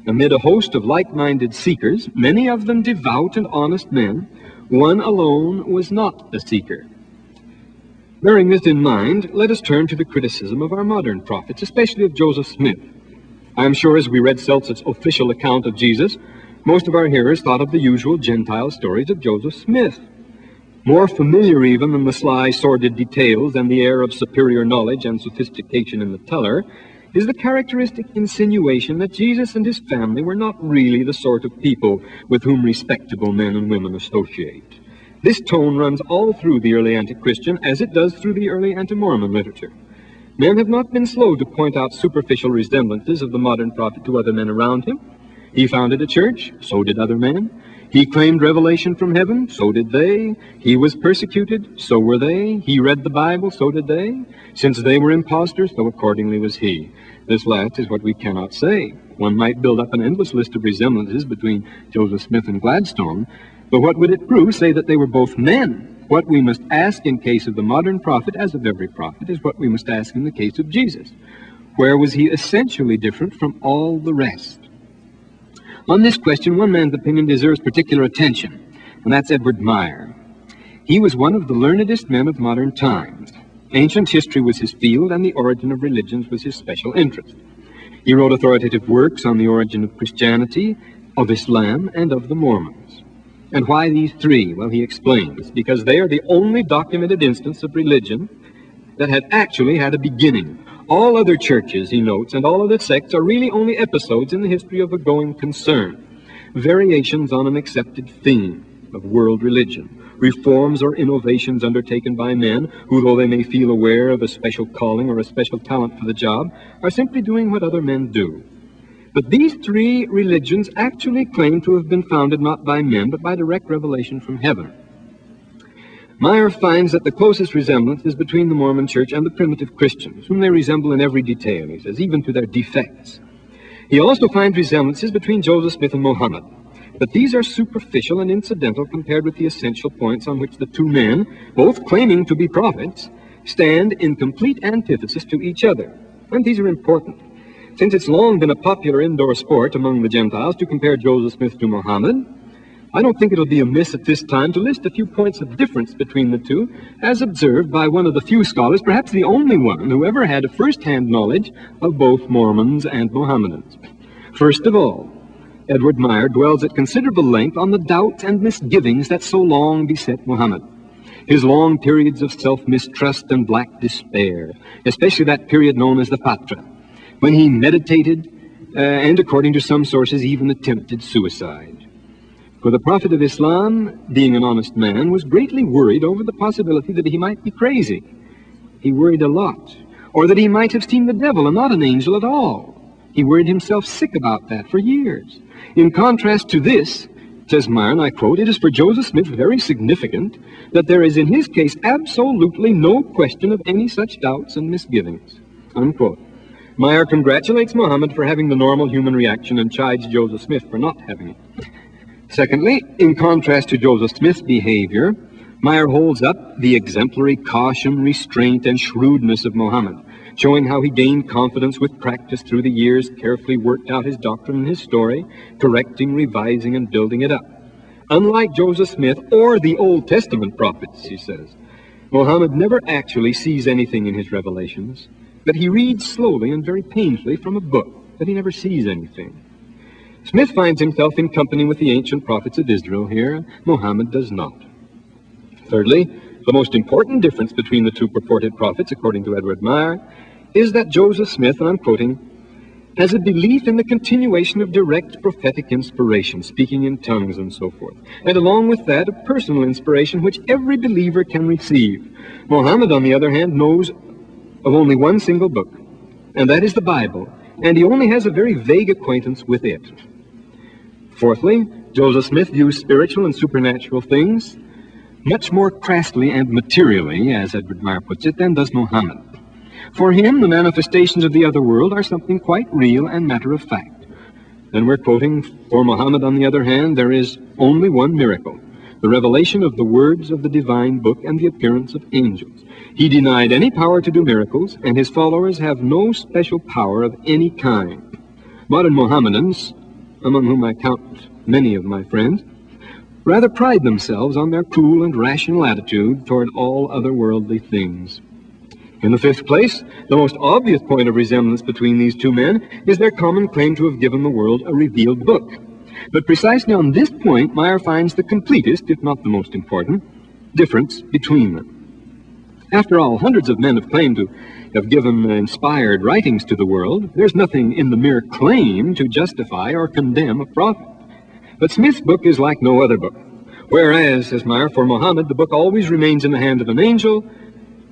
Amid a host of like-minded seekers, many of them devout and honest men, one alone was not a seeker. Bearing this in mind, let us turn to the criticism of our modern prophets, especially of Joseph Smith. I am sure as we read Seltz's official account of Jesus, most of our hearers thought of the usual Gentile stories of Joseph Smith. More familiar even than the sly, sordid details and the air of superior knowledge and sophistication in the teller is the characteristic insinuation that Jesus and his family were not really the sort of people with whom respectable men and women associate. This tone runs all through the early anti-Christian as it does through the early anti-Mormon literature. Men have not been slow to point out superficial resemblances of the modern prophet to other men around him. He founded a church, so did other men. He claimed revelation from heaven, so did they. He was persecuted, so were they. He read the Bible, so did they. Since they were impostors, so accordingly was he. This last is what we cannot say. One might build up an endless list of resemblances between Joseph Smith and Gladstone, but what would it prove? Say that they were both men. What we must ask in case of the modern prophet, as of every prophet, is what we must ask in the case of Jesus. Where was he essentially different from all the rest? On this question, one man's opinion deserves particular attention, and that's Eduard Meyer. He was one of the learnedest men of modern times. Ancient history was his field, and the origin of religions was his special interest. He wrote authoritative works on the origin of Christianity, of Islam, and of the Mormons. And why these three? Well, he explains, because they are the only documented instance of religion that had actually had a beginning. All other churches, he notes, and all other sects are really only episodes in the history of a going concern, variations on an accepted theme of world religion, reforms or innovations undertaken by men who, though they may feel aware of a special calling or a special talent for the job, are simply doing what other men do. But these three religions actually claim to have been founded not by men, but by direct revelation from heaven. Meyer finds that the closest resemblance is between the Mormon Church and the primitive Christians, whom they resemble in every detail, he says, even to their defects. He also finds resemblances between Joseph Smith and Muhammad, but these are superficial and incidental compared with the essential points on which the two men, both claiming to be prophets, stand in complete antithesis to each other. And these are important, since it's long been a popular indoor sport among the Gentiles to compare Joseph Smith to Muhammad. I don't think it'll be amiss at this time to list a few points of difference between the two, as observed by one of the few scholars, perhaps the only one, who ever had a first-hand knowledge of both Mormons and Mohammedans. First of all, Eduard Meyer dwells at considerable length on the doubts and misgivings that so long beset Muhammad. His long periods of self-mistrust and black despair, especially that period known as the Fatra, when he meditated and, according to some sources, even attempted suicide. For the Prophet of Islam, being an honest man, was greatly worried over the possibility that he might be crazy. He worried a lot. Or that he might have seen the devil and not an angel at all. He worried himself sick about that for years. In contrast to this, says Meyer, and I quote, "It is for Joseph Smith very significant that there is in his case absolutely no question of any such doubts and misgivings." Unquote. Meyer congratulates Muhammad for having the normal human reaction and chides Joseph Smith for not having it. Secondly, in contrast to Joseph Smith's behavior, Meyer holds up the exemplary caution, restraint, and shrewdness of Muhammad, showing how he gained confidence with practice through the years, carefully worked out his doctrine and his story, correcting, revising, and building it up. Unlike Joseph Smith or the Old Testament prophets, he says, Muhammad never actually sees anything in his revelations, but he reads slowly and very painfully from a book, but he never sees anything. Smith finds himself in company with the ancient prophets of Israel here. Muhammad does not. Thirdly, the most important difference between the two purported prophets, according to Eduard Meyer, is that Joseph Smith, and I'm quoting, has a belief in the continuation of direct prophetic inspiration, speaking in tongues and so forth, and along with that, a personal inspiration which every believer can receive. Muhammad, on the other hand, knows of only one single book, and that is the Bible, and he only has a very vague acquaintance with it. Fourthly, Joseph Smith views spiritual and supernatural things much more crassly and materially, as Eduard Meyer puts it, than does Muhammad. For him, the manifestations of the other world are something quite real and matter of fact. Then we're quoting, for Muhammad, on the other hand, there is only one miracle, the revelation of the words of the divine book and the appearance of angels. He denied any power to do miracles, and his followers have no special power of any kind. Modern Mohammedans among whom I count many of my friends, rather pride themselves on their cool and rational attitude toward all otherworldly things. In the fifth place, the most obvious point of resemblance between these two men is their common claim to have given the world a revealed book. But precisely on this point, Meyer finds the completest, if not the most important, difference between them. After all, hundreds of men have claimed to have given inspired writings to the world. There's nothing in the mere claim to justify or condemn a prophet. But Smith's book is like no other book. Whereas, says Meyer, for Muhammad, the book always remains in the hand of an angel,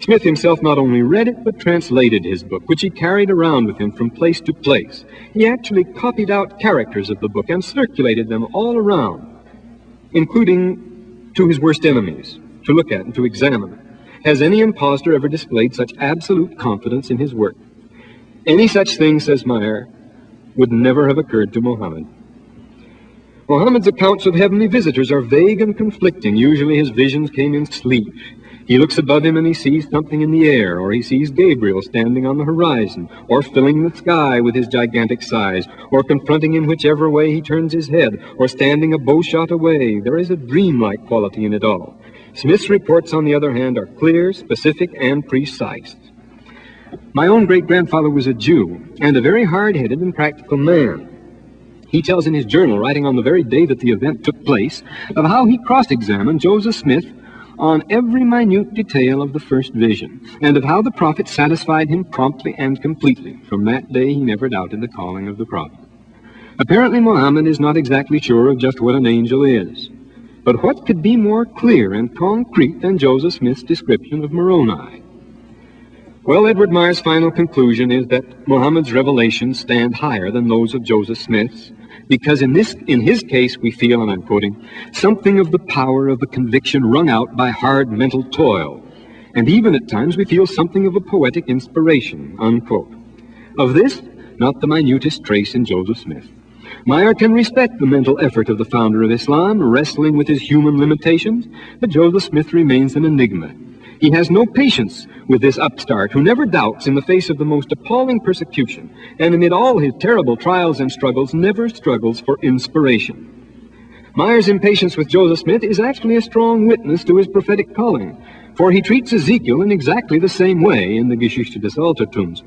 Smith himself not only read it, but translated his book, which he carried around with him from place to place. He actually copied out characters of the book and circulated them all around, including to his worst enemies, to look at and to examine. Has any impostor ever displayed such absolute confidence in his work? Any such thing, says Meyer, would never have occurred to Muhammad. Muhammad's accounts of heavenly visitors are vague and conflicting. Usually his visions came in sleep. He looks above him and he sees something in the air, or he sees Gabriel standing on the horizon, or filling the sky with his gigantic size, or confronting him whichever way he turns his head, or standing a bowshot away. There is a dreamlike quality in it all. Smith's reports, on the other hand, are clear, specific, and precise. My own great-grandfather was a Jew, and a very hard-headed and practical man. He tells in his journal, writing on the very day that the event took place, of how he cross-examined Joseph Smith on every minute detail of the first vision, and of how the prophet satisfied him promptly and completely. From that day, he never doubted the calling of the prophet. Apparently, Muhammad is not exactly sure of just what an angel is. But what could be more clear and concrete than Joseph Smith's description of Moroni? Well, Eduard Meyer's final conclusion is that Muhammad's revelations stand higher than those of Joseph Smith's, because in his case we feel, and I'm quoting, something of the power of the conviction wrung out by hard mental toil, and even at times we feel something of a poetic inspiration, unquote. Of this, not the minutest trace in Joseph Smith. Meyer can respect the mental effort of the founder of Islam, wrestling with his human limitations, but Joseph Smith remains an enigma. He has no patience with this upstart who never doubts in the face of the most appalling persecution, and amid all his terrible trials and struggles, never struggles for inspiration. Meyer's impatience with Joseph Smith is actually a strong witness to his prophetic calling, for he treats Ezekiel in exactly the same way in the Geschichte des Altertums.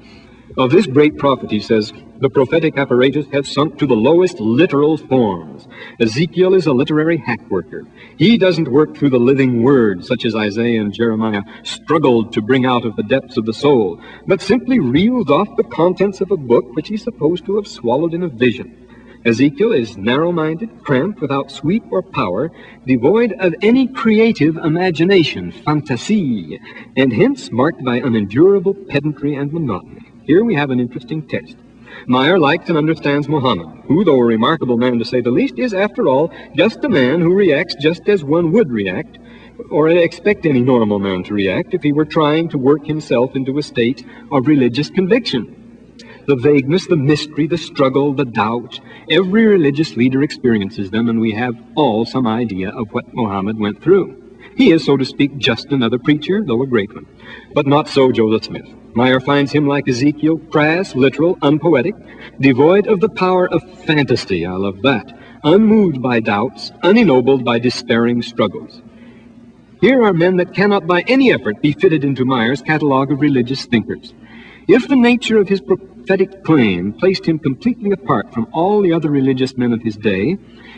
Of this great prophet, he says, the prophetic apparatus has sunk to the lowest literal forms. Ezekiel is a literary hack-worker. He doesn't work through the living word, such as Isaiah and Jeremiah struggled to bring out of the depths of the soul, but simply reels off the contents of a book which he's supposed to have swallowed in a vision. Ezekiel is narrow-minded, cramped, without sweep or power, devoid of any creative imagination, fantasie, and hence marked by unendurable pedantry and monotony. Here we have an interesting test. Meyer likes and understands Muhammad, who, though a remarkable man to say the least, is, after all, just a man who reacts just as one would react, or expect any normal man to react, if he were trying to work himself into a state of religious conviction. The vagueness, the mystery, the struggle, the doubt, every religious leader experiences them, and we have all some idea of what Muhammad went through. He is, so to speak, just another preacher, though a great one. But not so Joseph Smith. Meyer finds him like Ezekiel, crass, literal, unpoetic, devoid of the power of fantasy, I love that, unmoved by doubts, unennobled by despairing struggles. Here are men that cannot by any effort be fitted into Meyer's catalogue of religious thinkers. If the nature of his prophetic claim placed him completely apart from all the other religious men of his day,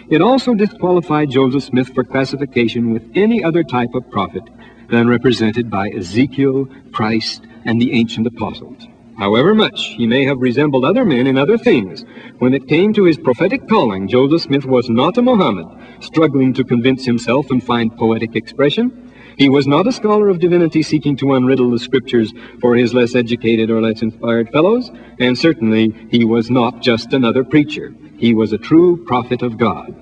it also disqualified Joseph Smith for classification with any other type of prophet than represented by Ezekiel, Christ, and the ancient apostles. However much he may have resembled other men in other things, when it came to his prophetic calling, Joseph Smith was not a Mohammed, struggling to convince himself and find poetic expression. He was not a scholar of divinity seeking to unriddle the scriptures for his less educated or less inspired fellows, and certainly he was not just another preacher. He was a true prophet of God.